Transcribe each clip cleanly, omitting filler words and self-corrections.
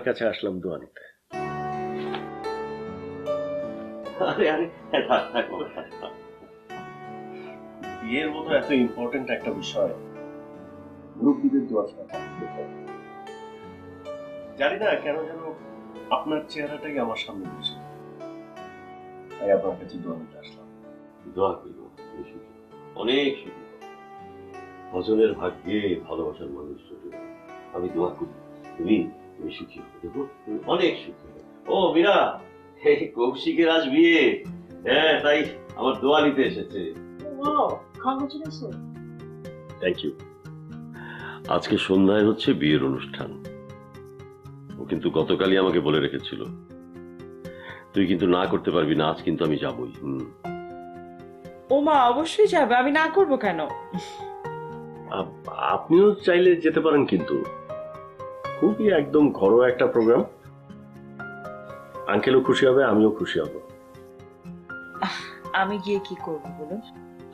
কাছে আসলাম দোয়া নিতে। আরে আরে বিয়ের মতো এত ইম্পর্টেন্ট একটা বিষয় মুরব্বীদের দোয়া ছাড়া জানি না কেন যেন আপনার চেহারাটাই আমার সামনে বসে, তাই আপনার কাছে দোয়া নিতে আসলাম। দোয়া করিব, তুমি সুখী, অনেক সুখী। ভজনের ভাগ্যে ভালোবাসার মানুষ জুটে। আমি দোয়া করি তুমি তুমি সুখী হবে, দেখো তুমি অনেক সুখী হবে। ও মীরা, এই কৌশিকের আজ বিয়ে, হ্যাঁ তাই আমার দোয়া নিতে এসেছে। Thank you. আজকে সন্ধ্যায় হচ্ছে বিয়ের অনুষ্ঠান। ও কিন্তু গতকালই আমাকে বলে রেখেছিল, তুই কিন্তু না করতে পারবি না, আজ কিন্তু আমি যাবই। ও মা অবশ্যই যাবে, আমি না করব কেন? আপনিও চাইলে যেতে পারেন, কিন্তু খুবই একদম ঘরোয়া একটা প্রোগ্রাম। আঙ্কেলও খুশি হবে, আমিও খুশি হব। আমি গিয়ে কি করব বলুন?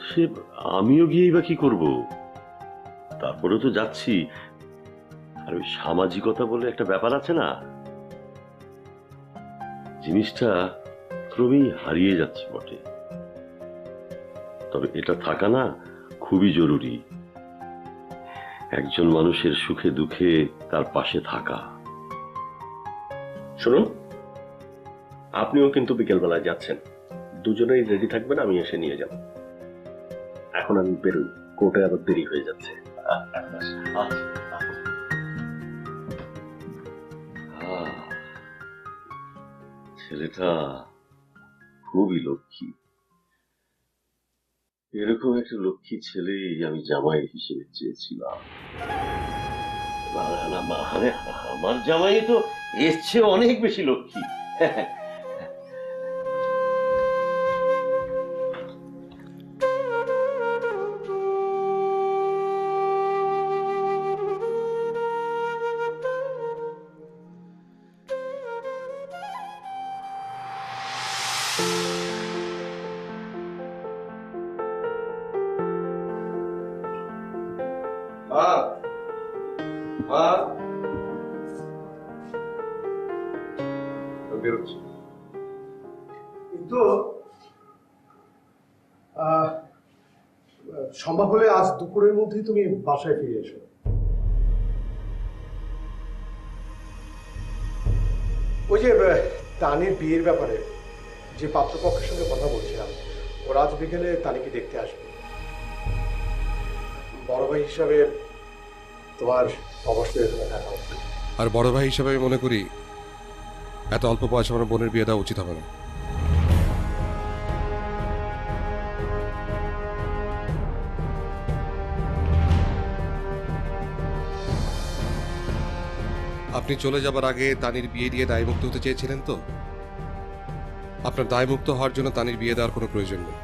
সে আমিও গিয়েই বা কি করব, তারপরে তো যাচ্ছি। আর ওই সামাজিকতা বলে একটা ব্যাপার আছে না, জিনিসটা ক্রমেই হারিয়ে যাচ্ছে বটে, তবে এটা থাকা না খুবই জরুরি। একজন মানুষের সুখে দুঃখে তার পাশে থাকা। শুনুন, আপনিও কিন্তু বিকেলবেলায় যাচ্ছেন, দুজনেই রেডি থাকবেন, আমি এসে নিয়ে যাব। এখন আমি বেরোই, কোর্টে আবার দেরি হয়ে যাচ্ছে। ছেলেটা খুবই লক্ষ্মী, এরকম একটা লক্ষ্মী ছেলেই আমি জামাই হিসেবে চেয়েছিলাম। আমার জামাই তো এর চেয়ে অনেক বেশি লক্ষ্মী। কিন্তু সম্ভব হলে আজ দুপুরের মধ্যেই তুমি বাসায় ফিরে এসো। ওই যে তানির বিয়ের ব্যাপারে যে পাত্রপক্ষের সঙ্গে কথা বলছিলাম, ওরা আজ বিকেলে তানিকে দেখতে আসবে। বড় ভাই হিসাবে তোমার অবশ্যই দেখা উচিত। আর বড় ভাই হিসাবে আমি মনে করি এত অল্প বয়সে আমার বোনের বিয়ে দেওয়া উচিত হবে না। আপনি চলে যাবার আগে তানির বিয়ে দিয়ে দায়মুক্ত হতে চেয়েছিলেন তো? আপনার দায়মুক্ত হওয়ার জন্য তানির বিয়ে দেওয়ার কোনো প্রয়োজন নেই,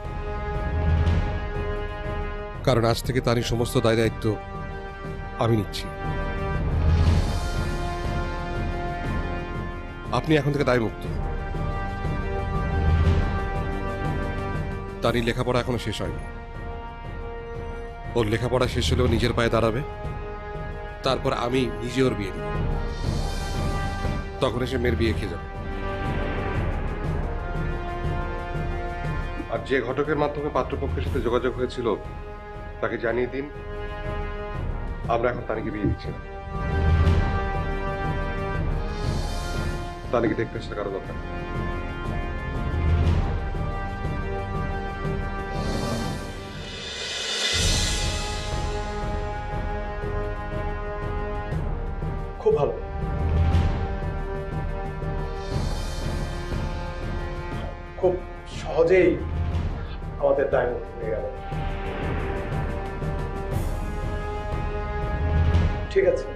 কারণ আজ থেকে তানির সমস্ত দায় দায়িত্ব আমি নিচ্ছি। আপনি এখন থেকে দায়মুক্ত। তানির লেখাপড়া এখনো শেষ হয়নি। ওর লেখাপড়া শেষ হলেও নিজের পায়ে দাঁড়াবে, তারপর আমি নিজে ওর বিয়ে দেব, তখন এসে মেয়ের বিয়ে খেয়ে যাবে। আর যে ঘটকের মাধ্যমে পাত্রপক্ষের সাথে যোগাযোগ হয়েছিল তাকে জানিয়ে দিন আমরা এখন তানিকে বিয়ে দিচ্ছি না। তানিকে দেখতে আসতে কারো দরকার। খুব ভালো। খুব সহজেই আমাদের দায়মুক্ত হয়ে গেল। ঠিক আছে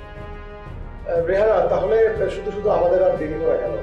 রেহানা, তাহলে শুধু শুধু আমাদের আর দেরি করা গেল।